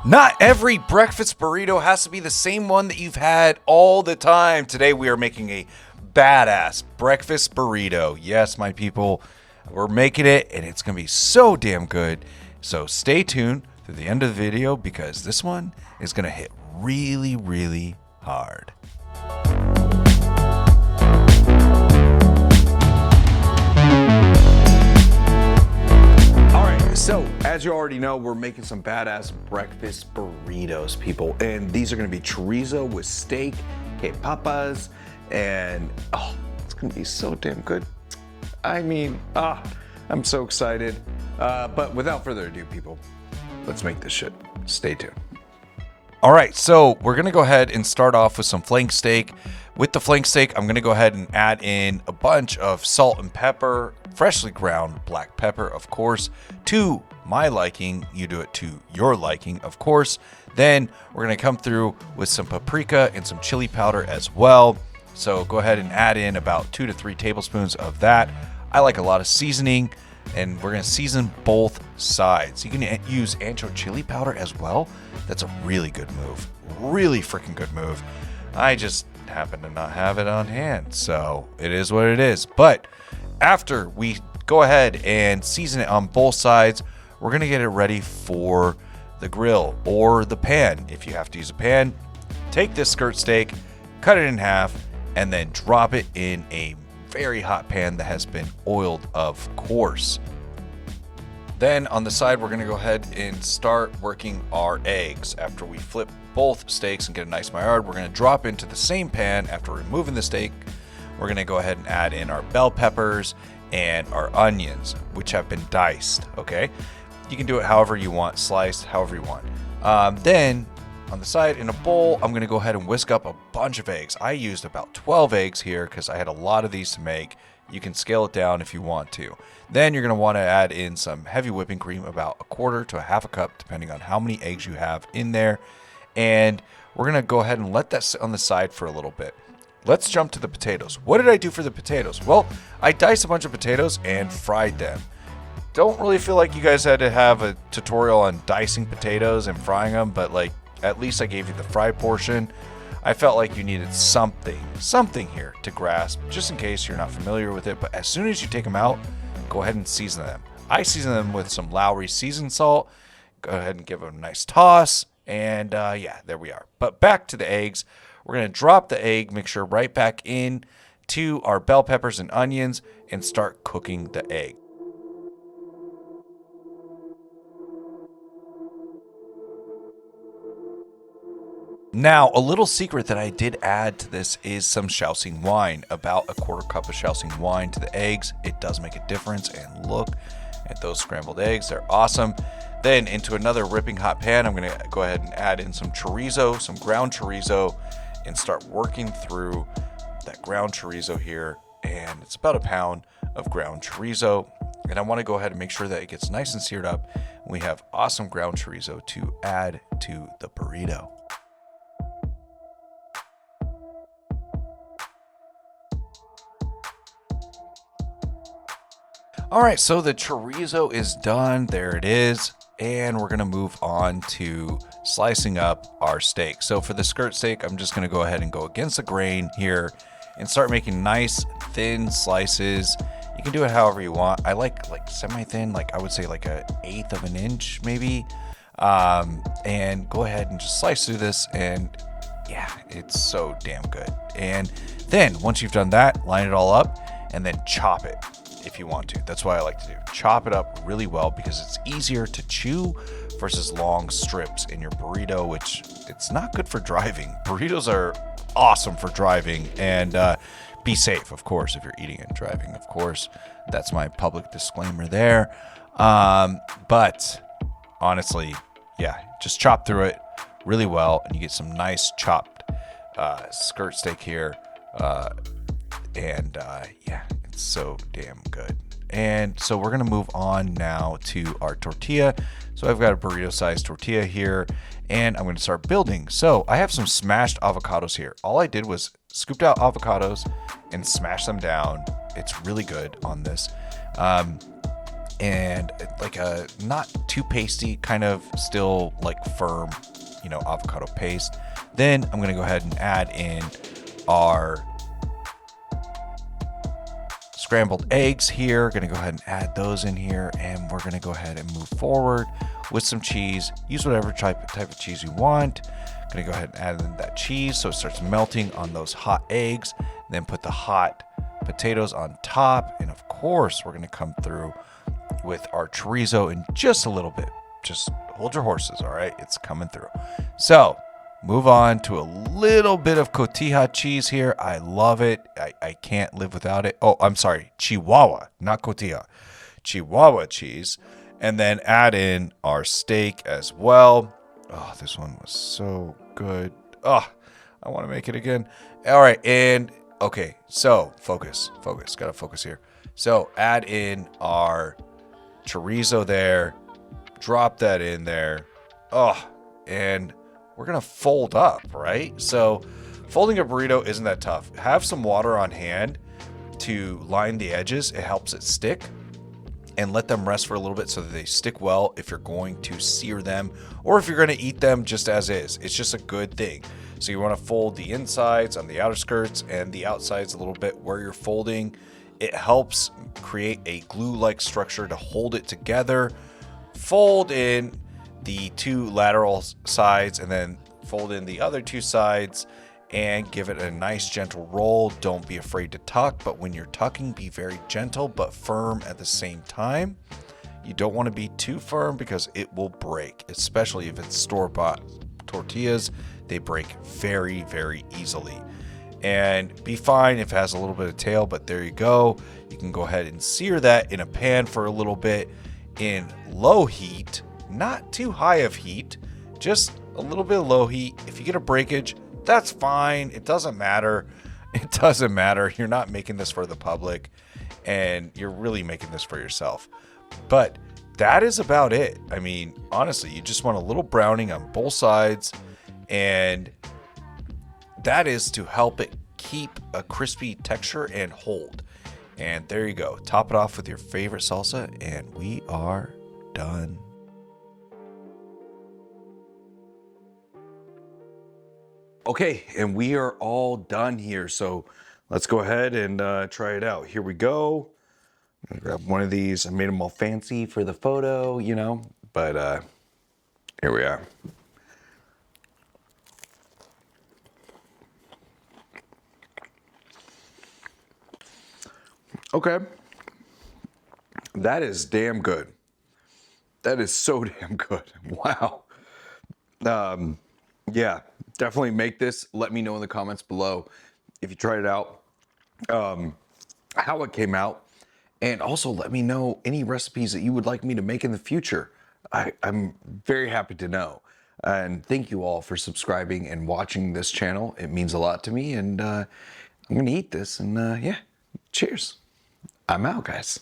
Not every breakfast burrito has to be the same one that you've had all the time. Today we are making a badass breakfast burrito. Yes, my people, we're making it and it's going to be so damn good. So stay tuned to the end of the video because this one is going to hit really, really hard. So, as you already know, we're making some badass breakfast burritos, people. And these are gonna be chorizo with steak, papas, and it's gonna be so damn good. I mean, I'm so excited. But without further ado, people, let's make this shit. Stay tuned. All right, so we're gonna go ahead and start off with some flank steak. With the flank steak, I'm gonna go ahead and add in a bunch of salt and pepper, freshly ground black pepper, of course, to my liking. You do it to your liking, of course. Then we're gonna come through with some paprika and some chili powder as well. So go ahead and add in about 2 to 3 tablespoons of that. I like a lot of seasoning, and we're gonna season both sides. You can use ancho chili powder as well. That's a really good move, really freaking good move. I just happen to not have it on hand, so it is what it is. But after we go ahead and season it on both sides, we're gonna get it ready for the grill or the pan. If you have to use a pan, take this skirt steak, cut it in half, and then drop it in a very hot pan that has been oiled, of course. Then on the side, we're gonna go ahead and start working our eggs. After we flip both steaks and get a nice Maillard, we're gonna drop into the same pan. After removing the steak, we're gonna go ahead and add in our bell peppers and our onions, which have been diced, okay? You can do it however you want, sliced, however you want. Then on the side in a bowl, I'm gonna go ahead and whisk up a bunch of eggs. I used about 12 eggs here because I had a lot of these to make. You can scale it down if you want to. Then you're gonna wanna add in some heavy whipping cream, about 1/4 to 1/2 cup, depending on how many eggs you have in there. And we're gonna go ahead and let that sit on the side for a little bit. Let's jump to the potatoes. What did I do for the potatoes? Well, I diced a bunch of potatoes and fried them. Don't really feel like you guys had to have a tutorial on dicing potatoes and frying them, but like, at least I gave you the fry portion. I felt like you needed something here to grasp, just in case you're not familiar with it. But as soon as you take them out, go ahead and season them. I season them with some Lowry seasoned salt. Go ahead and give them a nice toss. And yeah, there we are. But back to the eggs. We're going to drop the egg mixture right back in to our bell peppers and onions and start cooking the egg. Now, a little secret that I did add to this is some Shaoxing wine, about 1/4 cup of Shaoxing wine to the eggs. It does make a difference, and look at those scrambled eggs. They're awesome. Then into another ripping hot pan, I'm gonna go ahead and add in some chorizo, some ground chorizo, and start working through that ground chorizo here. And it's about 1 pound of ground chorizo. And I wanna go ahead and make sure that it gets nice and seared up. We have awesome ground chorizo to add to the burrito. All right, so the chorizo is done. There it is. And we're gonna move on to slicing up our steak. So for the skirt steak, I'm just gonna go ahead and go against the grain here and start making nice thin slices. You can do it however you want. I like semi-thin, like I would say like 1/8 of an inch maybe. And go ahead and just slice through this, and yeah, it's so damn good. And then once you've done that, line it all up and then chop it if you want to. That's what I like to do. Chop it up really well because it's easier to chew versus long strips in your burrito, which it's not good for driving. Burritos are awesome for driving, and be safe, of course, if you're eating and driving, of course. That's my public disclaimer there. But honestly, yeah, just chop through it really well and you get some nice chopped skirt steak here. Yeah, it's so damn good. And so we're gonna move on now to our tortilla. So I've got a burrito-sized tortilla here, and I'm gonna start building. So I have some smashed avocados here. All I did was scooped out avocados and smashed them down. It's really good on this. and like a not too pasty, kind of still like firm, you know, avocado paste. Then I'm gonna go ahead and add in our scrambled eggs here. Gonna go ahead and add those in here, and we're gonna go ahead and move forward with some cheese. Use whatever type of cheese you want. Gonna go ahead and add in that cheese so it starts melting on those hot eggs. Then put the hot potatoes on top, and of course we're gonna come through with our chorizo in just a little bit. Just hold your horses, all right? It's coming through. So move on to a little bit of cotija cheese here. I love it. I can't live without it. Oh, I'm sorry, Chihuahua, not cotija. Chihuahua cheese. And then add in our steak as well. Oh, this one was so good. Oh, I want to make it again. All right, and okay, so focus. Gotta focus here. So add in our chorizo there. Drop that in there. Oh, and we're gonna fold up, right? So folding a burrito isn't that tough. Have some water on hand to line the edges. It helps it stick, and let them rest for a little bit so that they stick well if you're going to sear them or if you're going to eat them just as is. It's just a good thing. So you want to fold the insides on the outer skirts and the outsides a little bit where you're folding. It helps create a glue-like structure to hold it together. Fold in the two lateral sides and then fold in the other two sides and give it a nice gentle roll. Don't be afraid to tuck, but when you're tucking, be very gentle but firm at the same time. You don't want to be too firm because it will break, especially if it's store-bought tortillas. They break very, very easily. And be fine if it has a little bit of tail, but there you go. You can go ahead and sear that in a pan for a little bit in low heat, not too high of heat, just a little bit of low heat. If you get a breakage, that's fine. It doesn't matter. It doesn't matter. You're not making this for the public, and you're really making this for yourself. But that is about it. I mean, honestly, you just want a little browning on both sides, and that is to help it keep a crispy texture and hold. And there you go. Top it off with your favorite salsa, and we are done. Okay, and we are all done here. So let's go ahead and try it out. Here we go. I'm gonna grab one of these. I made them all fancy for the photo, you know, but here we are. Okay. That is damn good. That is so damn good. Wow. Yeah, definitely make this. Let me know in the comments below if you tried it out, how it came out, and also let me know any recipes that you would like me to make in the future. I'm very happy to know. And thank you all for subscribing and watching this channel. It means a lot to me, and I'm gonna eat this, and yeah, cheers. I'm out, guys.